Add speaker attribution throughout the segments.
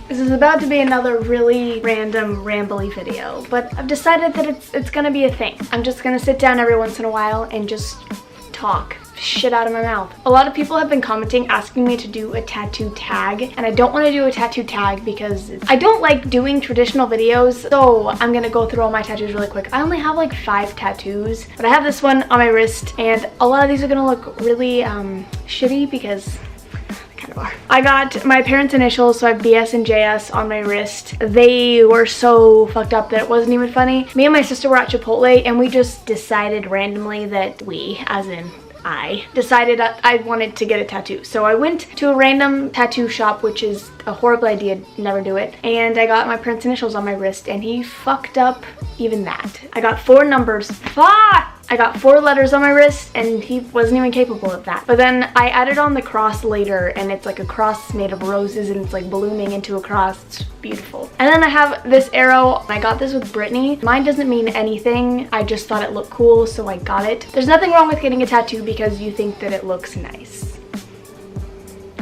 Speaker 1: This is about to be another really random rambly video, but I've decided that it's gonna be a thing. I'm just gonna sit down every once in a while and just talk shit out of my mouth. A lot of people have been commenting asking me to do a tattoo tag, and I don't want to do a tattoo tag because I don't like doing traditional videos, so I'm gonna go through all my tattoos really quick. I only have like 5 tattoos, but I have this one on my wrist, and a lot of these are gonna look really shitty because I got my parents' initials, so I have BS and JS on my wrist. They were so fucked up that it wasn't even funny. Me and my sister were at Chipotle, and we just decided randomly that I decided that I wanted to get a tattoo. So I went to a random tattoo shop, which is a horrible idea, never do it. And I got my parents' initials on my wrist, and he fucked up even that. I got 4 numbers. Fuck! I got 4 letters on my wrist, and he wasn't even capable of that. But then I added on the cross later, and it's like a cross made of roses, and it's like blooming into a cross. It's beautiful. And then I have this arrow. I got this with Brittany. Mine doesn't mean anything. I just thought it looked cool, so I got it. There's nothing wrong with getting a tattoo because you think that it looks nice.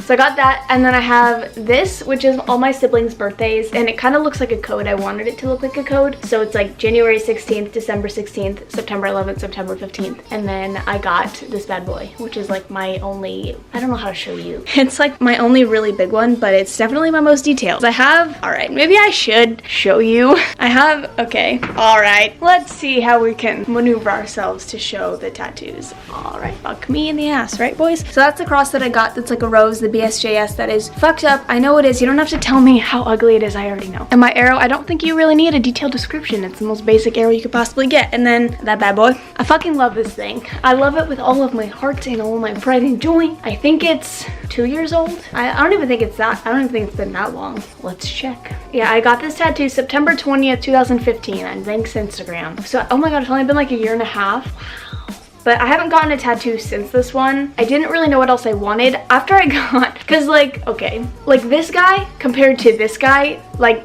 Speaker 1: So I got that, and then I have this, which is all my siblings' birthdays, and it kind of looks like a code. I wanted it to look like a code. So it's like January 16th, December 16th, September 11th, September 15th. And then I got this bad boy, which is like my only, I don't know how to show you. It's like my only really big one, but it's definitely my most detailed. I have, all right, maybe I should show you. I have, okay, all right. Let's see how we can maneuver ourselves to show the tattoos. All right, fuck me in the ass, right, boys? So that's the cross that I got. That's like a rose, the BSJS that is fucked up. I know it is. You don't have to tell me how ugly it is. I already know. And my arrow, I don't think you really need a detailed description. It's the most basic arrow you could possibly get. And then that bad boy. I fucking love this thing. I love it with all of my heart and all my pride and joy. I think it's 2 years old. I don't even think it's that. I don't even think it's been that long. Let's check. Yeah, I got this tattoo September 20th, 2015 on Thanks Instagram. So, oh my god, it's only been like a year and a half. Wow. But I haven't gotten a tattoo since this one. I didn't really know what else I wanted after I got, because like, okay, like this guy compared to this guy, like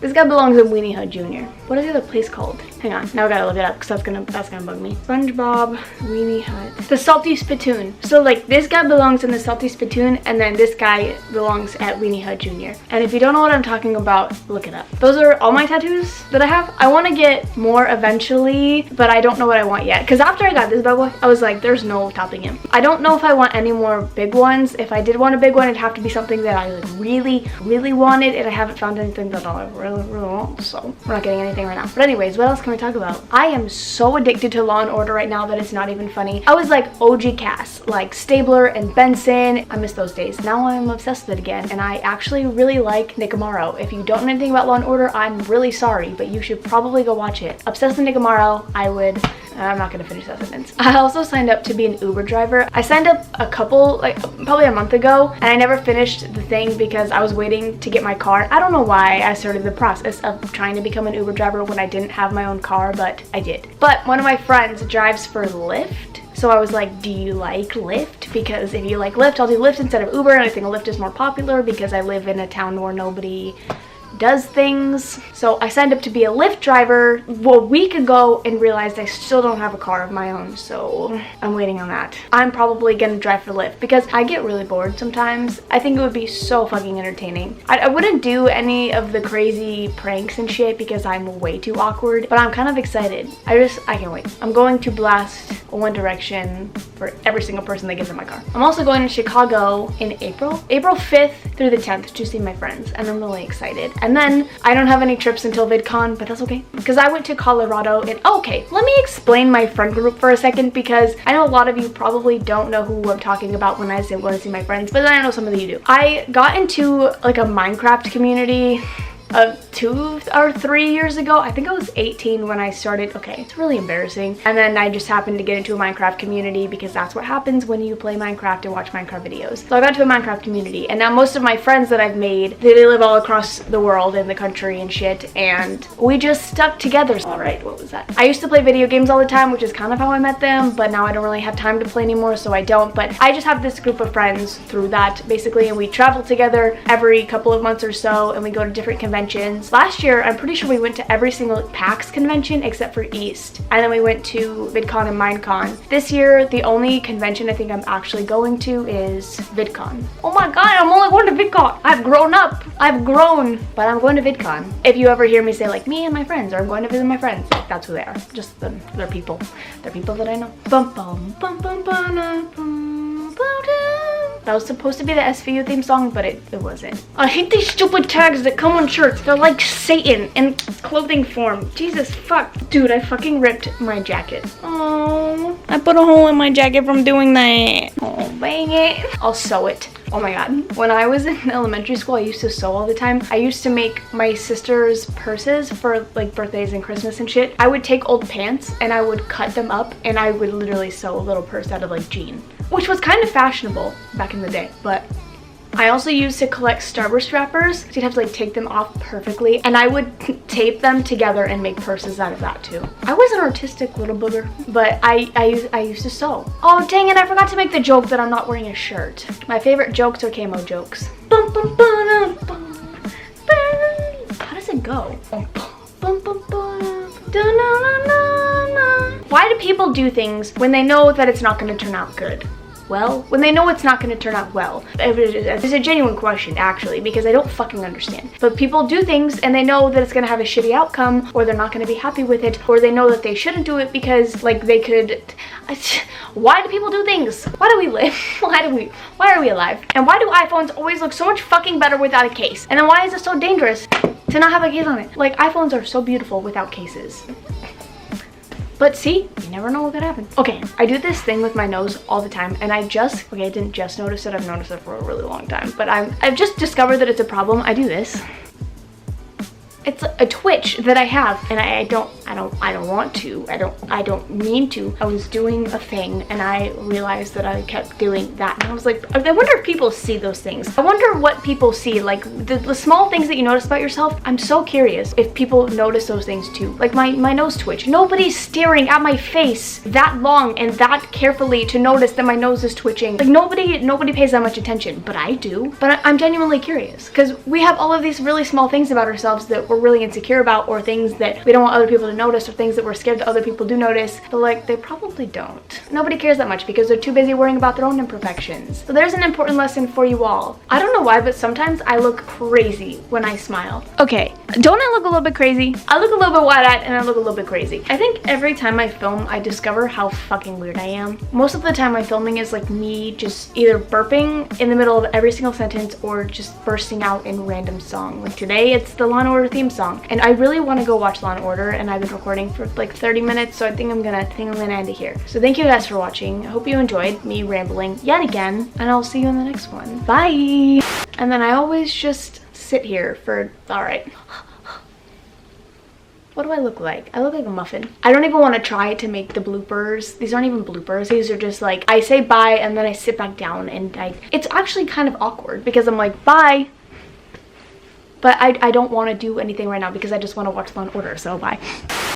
Speaker 1: this guy belongs in Weenie Hut Jr. What is the other place called? Hang on, now I gotta look it up because that's gonna bug me. SpongeBob, Weenie Hut, the Salty Spittoon. So like this guy belongs in the Salty Spittoon, and then this guy belongs at Weenie Hut Jr. And if you don't know what I'm talking about, look it up. Those are all my tattoos that I have. I want to get more eventually, but I don't know what I want yet. Because after I got this bad boy, I was like, there's no topping him. I don't know if I want any more big ones. If I did want a big one, it'd have to be something that I like really wanted, and I haven't found anything that I really want. So we're not getting anything right now. But anyways, what else can we talk about? I am so addicted to Law & Order right now that it's not even funny. I was like OG Cass, like Stabler and Benson. I miss those days. Now I'm obsessed with it again, and I actually really like Nick Amaro. If you don't know anything about Law & Order, I'm really sorry, but you should probably go watch it. Obsessed with Nick Amaro, I'm not gonna finish that sentence. I also signed up to be an Uber driver. I signed up probably a month ago, and I never finished the thing because I was waiting to get my car. I don't know why I started the process of trying to become an Uber driver when I didn't have my own car, but I did. But one of my friends drives for Lyft. So I was like, do you like Lyft? Because if you like Lyft, I'll do Lyft instead of Uber, and I think Lyft is more popular because I live in a town where nobody does things. So I signed up to be a Lyft driver a week ago and realized I still don't have a car of my own, so I'm waiting on that. I'm probably gonna drive for Lyft because I get really bored sometimes. I think it would be so fucking entertaining. I wouldn't do any of the crazy pranks and shit because I'm way too awkward, but I'm kind of excited. I can't wait. I'm going to blast One Direction for every single person that gets in my car. I'm also going to Chicago in April 5th through the 10th to see my friends, and I'm really excited. And then I don't have any trips until VidCon, but that's okay because I went to Colorado. And okay, let me explain my friend group for a second, because I know a lot of you probably don't know who I'm talking about when I say want to see my friends, but then I know some of you do. I got into like a Minecraft community 2 or 3 years ago. I think I was 18 when I started. Okay, it's really embarrassing. And then I just happened to get into a Minecraft community because that's what happens when you play Minecraft and watch Minecraft videos. So I got to a Minecraft community, and now most of my friends that I've made, they live all across the world and the country and shit, and we just stuck together. All right, what was that? I used to play video games all the time, which is kind of how I met them, but now I don't really have time to play anymore, so I don't. But I just have this group of friends through that basically, and we travel together every couple of months or so, and we go to different conventions conventions. Last year, I'm pretty sure we went to every single PAX convention except for East. And then we went to VidCon and Minecon. This year, the only convention I think I'm actually going to is VidCon. Oh my god, I'm only going to VidCon. I've grown up. I've grown. But I'm going to VidCon. If you ever hear me say like me and my friends, or I'm going to visit my friends, like, that's who they are. Just they're people. They're people that I know. Bum bum bum bum bum bum. That was supposed to be the SVU theme song, but it wasn't. I hate these stupid tags that come on shirts. They're like Satan in clothing form. Jesus fuck. Dude, I fucking ripped my jacket. Oh, I put a hole in my jacket from doing that. Oh, dang it. I'll sew it. Oh my god. When I was in elementary school, I used to sew all the time. I used to make my sister's purses for like birthdays and Christmas and shit. I would take old pants and I would cut them up and I would literally sew a little purse out of like jean, which was kind of fashionable back in the day. But I also used to collect Starburst wrappers. So you'd have to like take them off perfectly, and I would tape them together and make purses out of that too. I was an artistic little booger, but I used to sew. Oh dang it, I forgot to make the joke that I'm not wearing a shirt. My favorite jokes are camo jokes. Bum, bum, bum, bum, bum. How does it go? Bum, bum, bum, bum, da, na, na, na, na. Why do people do things when they know that it's not going to turn out good? Well, when they know it's not going to turn out well. It's a genuine question, actually, because I don't fucking understand. But people do things and they know that it's going to have a shitty outcome, or they're not going to be happy with it, or they know that they shouldn't do it because, like, they could... Why do people do things? Why do we live? Why are we alive? And why do iPhones always look so much fucking better without a case? And then why is it so dangerous to not have a case on it? Like, iPhones are so beautiful without cases. But see, you never know what could happen. Okay, I do this thing with my nose all the time, and I didn't just notice it, I've noticed it for a really long time, but I've just discovered that it's a problem. I do this. It's a twitch that I have, and I don't want to. I don't mean to. I was doing a thing and I realized that I kept doing that, and I was like, I wonder if people see those things. I wonder what people see, like the small things that you notice about yourself. I'm so curious if people notice those things too. Like my nose twitch. Nobody's staring at my face that long and that carefully to notice that my nose is twitching. Like nobody pays that much attention, but I do. But I'm genuinely curious, because we have all of these really small things about ourselves that we're really insecure about, or things that we don't want other people to notice, or things that we're scared that other people do notice, but like they probably don't. Nobody cares that much because they're too busy worrying about their own imperfections. So there's an important lesson for you all. I don't know why, but sometimes I look crazy when I smile. Okay, don't I look a little bit crazy? I look a little bit wide-eyed and I look a little bit crazy. I think every time I film, I discover how fucking weird I am. Most of the time my filming is like me just either burping in the middle of every single sentence or just bursting out in random song. Like today, it's the Law & Order theme song. And I really want to go watch Law & Order, and I've been recording for like 30 minutes, so I think I'm gonna end it here. So thank you guys for watching. I hope you enjoyed me rambling yet again, and I'll see you in the next one. Bye! And then I always just sit here for, alright. What do I look like? I look like a muffin. I don't even want to try to make the bloopers. These aren't even bloopers. These are just like, I say bye and then I sit back down, and it's actually kind of awkward because I'm like, bye. But I don't want to do anything right now because I just want to watch Law & Order, so bye.